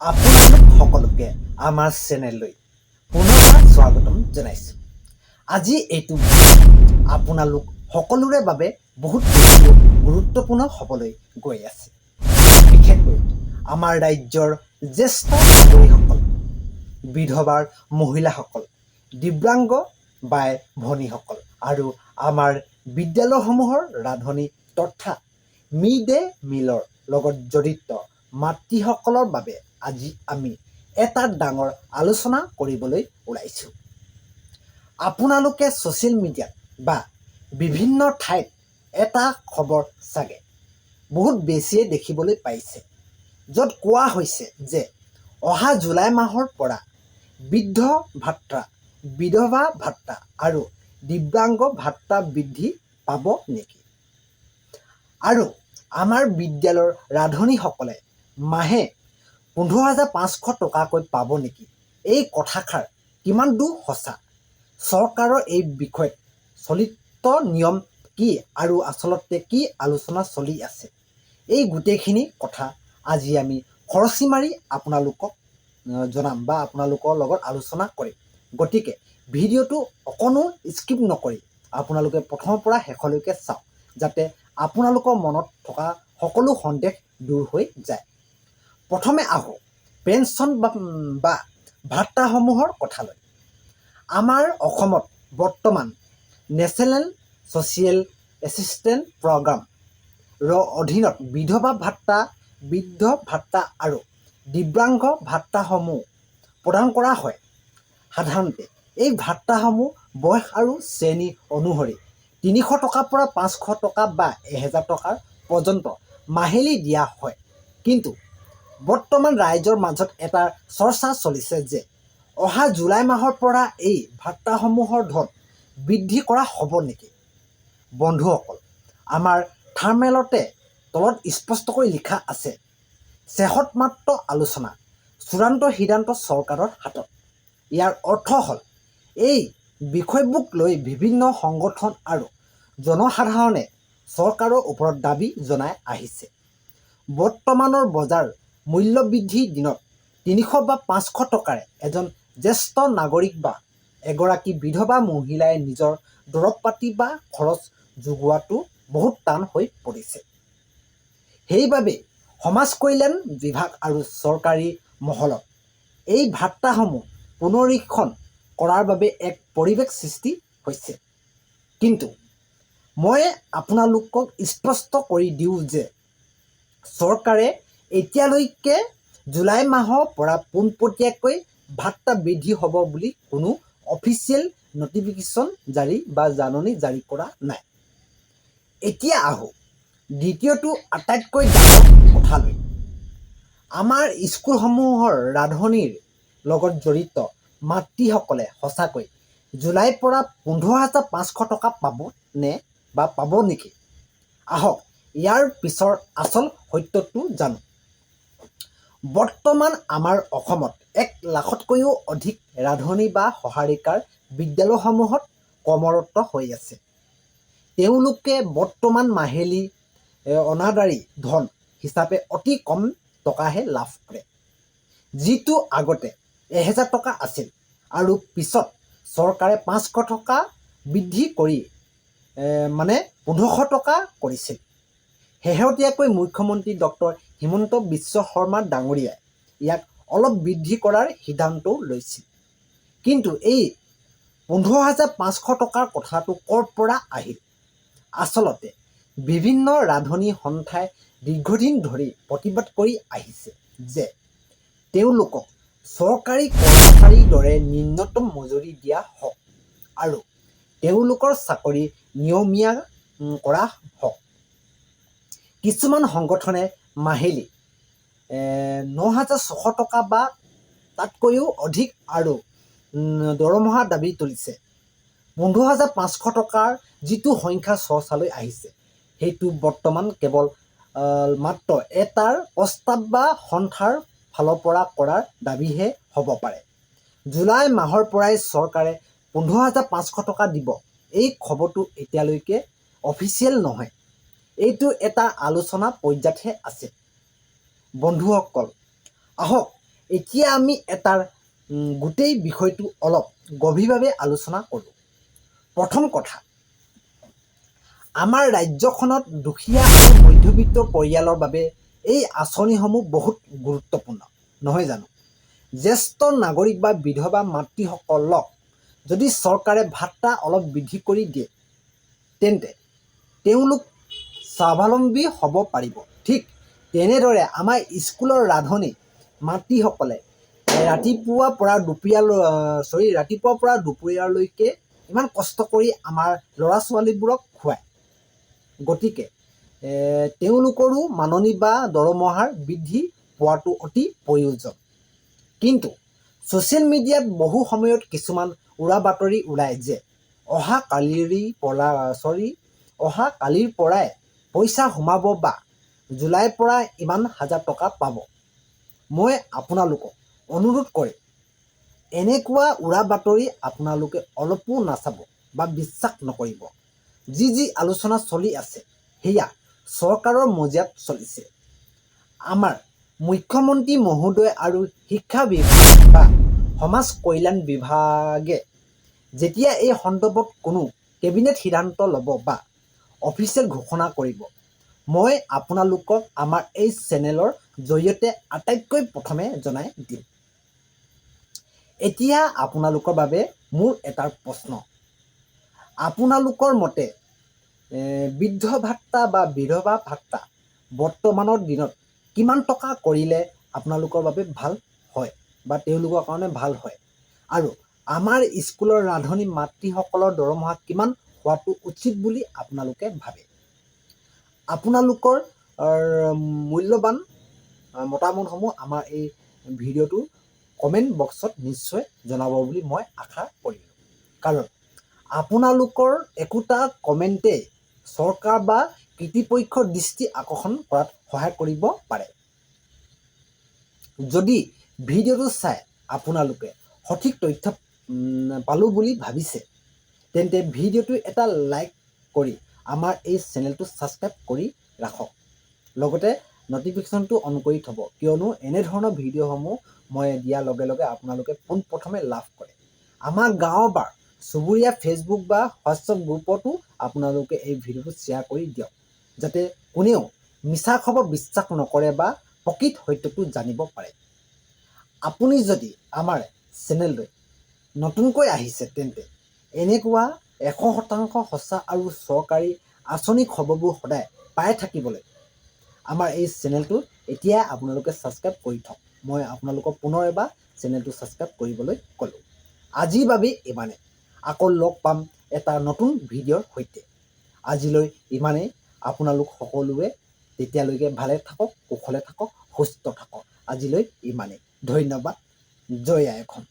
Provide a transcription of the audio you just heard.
আপোনালোক সকলোকে আমাৰ চেনেললৈ পুনৰ স্বাগতম জনাইছোঁ। আজি এইটো আপোনালোক সকলোৰে বাবে বহুত গুৰুত্বপূৰ্ণ হ'বলৈ গৈ আছে। বিশেষকৈ আমাৰ ৰাজ্যৰ জ্যেষ্ঠ নাগৰিকসকল, বিধৱাৰ মহিলাসকল, দিব্যাংগ বাই ভনীসকল আৰু আমাৰ বিদ্যালয়সমূহৰ ৰান্ধনি তথা মিড ডে মিলৰ লগত জড়িত মাতৃসকলৰ বাবে আজি আমি এটা ডাঙৰ আলোচনা কৰিবলৈ ওলাইছোঁ। আপোনালোকে ছ'চিয়েল মিডিয়াত বা বিভিন্ন ঠাইত এটা খবৰ চাগে বহুত বেছিয়ে দেখিবলৈ পাইছে, য'ত কোৱা হৈছে যে অহা জুলাই মাহৰ পৰা বৃদ্ধ ভাত্তা, বিধৱা ভাত্তা আৰু দিব্যাংগ ভাত্তা বৃদ্ধি পাব নেকি? আৰু আমাৰ বিদ্যালয়ৰ ৰান্ধনীসকলে মাহে 15,500 টকাকৈ পাব নেকি? এই কথাষাৰ কিমান দূৰ সঁচা? চৰকাৰৰ এই বিষয়ত চলিত নিয়ম কি আৰু আচলতে কি আলোচনা চলি আছে, এই গোটেইখিনি কথা আজি আমি খৰচি মাৰি আপোনালোকক জনাম বা আপোনালোকৰ লগত আলোচনা কৰিম। গতিকে ভিডিঅ'টো অকণো স্কিপ নকৰি আপোনালোকে প্ৰথমৰ পৰা শেষলৈকে চাওক, যাতে আপোনালোকৰ মনত থকা সকলো সন্দেহ দূৰ হৈ যায়। প্ৰথমে আহোঁ পেঞ্চন বা ভাত্তাসমূহৰ কথালৈ। আমাৰ অসমত বৰ্তমান নেশ্যনেল ছ'চিয়েল এছিষ্টেন্স প্ৰগ্ৰামৰ অধীনত বিধৱা ভাত্তা, বৃদ্ধ ভাত্তা আৰু দিব্যাংগ ভাত্তাসমূহ প্ৰদান কৰা হয়। সাধাৰণতে এই ভাত্তাসমূহ বয়স আৰু শ্ৰেণী অনুসৰি 300 টকাৰ পৰা 500 টকা বা 1000 টকাৰ পৰ্যন্ত মাহিলী দিয়া হয়। কিন্তু বৰ্তমান ৰাইজৰ মাজত এটা চৰ্চা চলিছে যে অহা জুলাই মাহৰ পৰা এই ভাত্তাসমূহৰ ধন বৃদ্ধি কৰা হ'ব নেকি? বন্ধুসকল, আমাৰ থাৰ্মেলতে তলত স্পষ্টকৈ লিখা আছে, শেষত মাত্ৰ আলোচনা, চূড়ান্ত সিদ্ধান্ত চৰকাৰৰ হাতত। ইয়াৰ অৰ্থ হ'ল এই বিষয়বোৰক লৈ বিভিন্ন সংগঠন আৰু জনসাধাৰণে চৰকাৰৰ ওপৰত দাবী জনাই আহিছে। বৰ্তমানৰ বজাৰ মূল্যবৃদ্ধিৰ দিনত 300 বা 500 টকাৰে এজন জ্যেষ্ঠ নাগৰিক বা এগৰাকী বিধৱা মহিলাই নিজৰ দৰৱ পাতি বা খৰচ যোগোৱাটো বহুত টান হৈ পৰিছে। সেইবাবে সমাজ কল্যাণ বিভাগ আৰু চৰকাৰী মহলত এই ভাত্তাসমূহ পুনৰীক্ষণ কৰাৰ বাবে এক পৰিৱেশ সৃষ্টি হৈছে। কিন্তু মই আপোনালোকক স্পষ্ট কৰি দিওঁ যে চৰকাৰে এতিয়ালৈকে জুলাই মাহৰ পৰা পোনপটীয়াকৈ ভাত্তা বৃদ্ধি হ'ব বুলি কোনো অফিচিয়েল নটিফিকেশ্যন জাননী জাৰি কৰা নাই। এতিয়া আহোঁ দ্বিতীয়টো আটাইতকৈ ডাঙৰ কথালৈ। আমাৰ স্কুলসমূহৰ ৰান্ধনিৰ লগত জড়িত মাতৃসকলে সঁচাকৈ জুলাইৰ পৰা 15,500 টকা পাব নে বা পাব নেকি? আহক ইয়াৰ পিছৰ আচল সত্যটো জানো। বৰ্তমান আমাৰ অসমত 1 লাখতকৈও অধিক ৰান্ধনি বা সহায়িকাৰ বিদ্যালয়সমূহত কৰ্মৰত হৈ আছে। তেওঁলোকে বৰ্তমান মাহিলী অনাদাৰী ধন হিচাপে অতি কম টকাহে লাভ কৰে, যিটো আগতে 1000 টকা আছিল আৰু পিছত চৰকাৰে 500 টকা বৃদ্ধি কৰি 1500 টকা কৰিছিল। শেহতীয়াকৈ মুখ্যমন্ত্ৰী ডক্টৰ হিমন্ত বিশ্ব শৰ্মা ডাঙৰীয়াই ইয়াক অলপ বৃদ্ধি কৰাৰ সিদ্ধান্তও লৈছিল। কিন্তু এই 15,500 টকাৰ কথাটো ক'ৰ পৰা আহিল? আচলতে বিভিন্ন ৰান্ধনি সন্থাই দীৰ্ঘদিন ধৰি প্ৰতিবাদ কৰি আহিছে যে তেওঁলোকক চৰকাৰী কৰ্মচাৰীৰ দৰে ন্যূনতম মজুৰি দিয়া হওক আৰু তেওঁলোকৰ চাকৰি নিয়মীয়া কৰা হওক। কিছুমান সংগঠনে মাহিলী 9,600 টকা বা তাতকৈও অধিক আৰু দৰমহা দাবী তুলিছে। 15,500 টকাৰ যিটো সংখ্যা চৰ্চালৈ আহিছে, সেইটো বৰ্তমান কেৱল মাত্ৰ এটাৰ প্ৰস্তাৱ বা সন্থাৰ ফালৰ পৰা কৰাৰ দাবীহে হ'ব পাৰে। জুলাই মাহৰ পৰাই চৰকাৰে 15,500 টকা দিব, এই খবৰটো এতিয়ালৈকে অফিচিয়েল নহয়। এইটো এটা আলোচনা পৰ্যায়তহে আছে। বন্ধুসকল, আহক এতিয়া আমি এটাৰ গোটেই বিষয়টো অলপ গভীৰভাৱে আলোচনা কৰোঁ। প্ৰথম কথা, আমাৰ ৰাজ্যখনত দুখীয়া আৰু মধ্যবিত্ত পৰিয়ালৰ বাবে এই আঁচনিসমূহ বহুত গুৰুত্বপূৰ্ণ, নহয় জানো? জ্যেষ্ঠ নাগৰিক বা বিধৱা মাতৃসকলক যদি চৰকাৰে ভাত্তা অলপ বৃদ্ধি কৰি দিয়ে, তেন্তে তেওঁলোক স্বাৱলম্বী হ'ব পাৰিব। ঠিক তেনেদৰে আমাৰ স্কুলৰ ৰান্ধনী মাতৃসকলে ৰাতিপুৱাৰ পৰা দুপৰীয়ালৈকে ইমান কষ্ট কৰি আমাৰ ল'ৰা ছোৱালীবোৰক খুৱায়। গতিকে তেওঁলোকৰো মাননি বা দৰমহাৰ বৃদ্ধি পোৱাটো অতি প্ৰয়োজন। কিন্তু ছ'চিয়েল মিডিয়াত বহু সময়ত কিছুমান উৰা বাতৰি ওলায় যে অহা কালিৰ পৰাই পইচা সোমাব বা জুলাইৰ পৰা ইমান হাজাৰ টকা পাব। মই আপোনালোকক অনুৰোধ কৰিম, এনেকুৱা উৰা বাতৰি আপোনালোকে অলপো নাচাব বা বিশ্বাস নকৰিব। যি আলোচনা চলি আছে সেয়া চৰকাৰৰ মজিয়াত চলিছে। আমাৰ মুখ্যমন্ত্ৰী মহোদয় আৰু শিক্ষা বিভাগ বা সমাজ কল্যাণ বিভাগে যেতিয়া এই সন্দৰ্ভত কোনো কেবিনেট সিদ্ধান্ত ল'ব বা অফিচিয়েল ঘোষণা কৰিব, মই আপোনালোকক আমাৰ এই চেনেলৰ জৰিয়তে আটাইতকৈ প্ৰথমে জনাই দিম। এতিয়া আপোনালোকৰ বাবে মোৰ এটা প্ৰশ্ন, আপোনালোকৰ মতে বৃদ্ধ ভাত্তা বা বিধৱা ভাত্তা বৰ্তমানৰ দিনত কিমান টকা কৰিলে আপোনালোকৰ বাবে ভাল হয় বা তেওঁলোকৰ কাৰণে ভাল হয়? আৰু আমাৰ স্কুলৰ ৰান্ধনী মাতৃসকলৰ দৰমহা কিমান হোৱাটো উচিত বুলি আপোনালোকে ভাবে? আপোনালোকৰ মূল্যৱান মতামতসমূহ আমাৰ এই ভিডিঅ'টোৰ কমেণ্ট বক্সত নিশ্চয় জনাব বুলি মই আশা কৰিলোঁ। কাৰণ আপোনালোকৰ একোটা কমেণ্টেই চৰকাৰ বা কৰ্তৃপক্ষৰ দৃষ্টি আকৰ্ষণ কৰাত সহায় কৰিব পাৰে। যদি ভিডিঅ'টো চাই আপোনালোকে সঠিক তথ্য পালোঁ বুলি ভাবিছে, তেন্তে ভিডিঅ'টো এটা লাইক কৰি আমাৰ এই চেনেলটো ছাবস্ক্ৰাইব কৰি ৰাখক। লগতে ন'টিফিকেশ্যনটো অন কৰি থ'ব, কিয়নো এনেধৰণৰ ভিডিঅ'সমূহ মই দিয়াৰ লগে লগে আপোনালোকে পোনপ্ৰথমে লাভ কৰে। আমাৰ গাঁও বা চুবুৰীয়া ফেচবুক বা হোৱাটছআপ গ্ৰুপতো আপোনালোকে এই ভিডিঅ'টো শ্বেয়াৰ কৰি দিয়ক, যাতে কোনেও মিছা খবৰ বিশ্বাস নকৰে বা প্ৰকৃত সত্যটো জানিব পাৰে। আপুনি যদি আমাৰ চেনেললৈ নতুনকৈ আহিছে, তেন্তে এনেকুৱা 100% সঁচা আৰু চৰকাৰী আঁচনি খবৰবোৰ সদায় পাই থাকিবলৈ আমাৰ এই চেনেলটো এতিয়া আপোনালোকে ছাবস্ক্ৰাইব কৰি থওক। মই আপোনালোকক পুনৰ এবাৰ চেনেলটো ছাবস্ক্ৰাইব কৰিবলৈ ক'লোঁ। আজিৰ বাবে ইমানেই। আকৌ লগ পাম এটা নতুন ভিডিঅ'ৰ সৈতে। আজিলৈ ইমানেই। আপোনালোক সকলোৱে তেতিয়ালৈকে ভালে থাকক, কুশলে থাকক, সুস্থ থাকক। আজিলৈ ইমানেই। ধন্যবাদ। জয় আই অসম।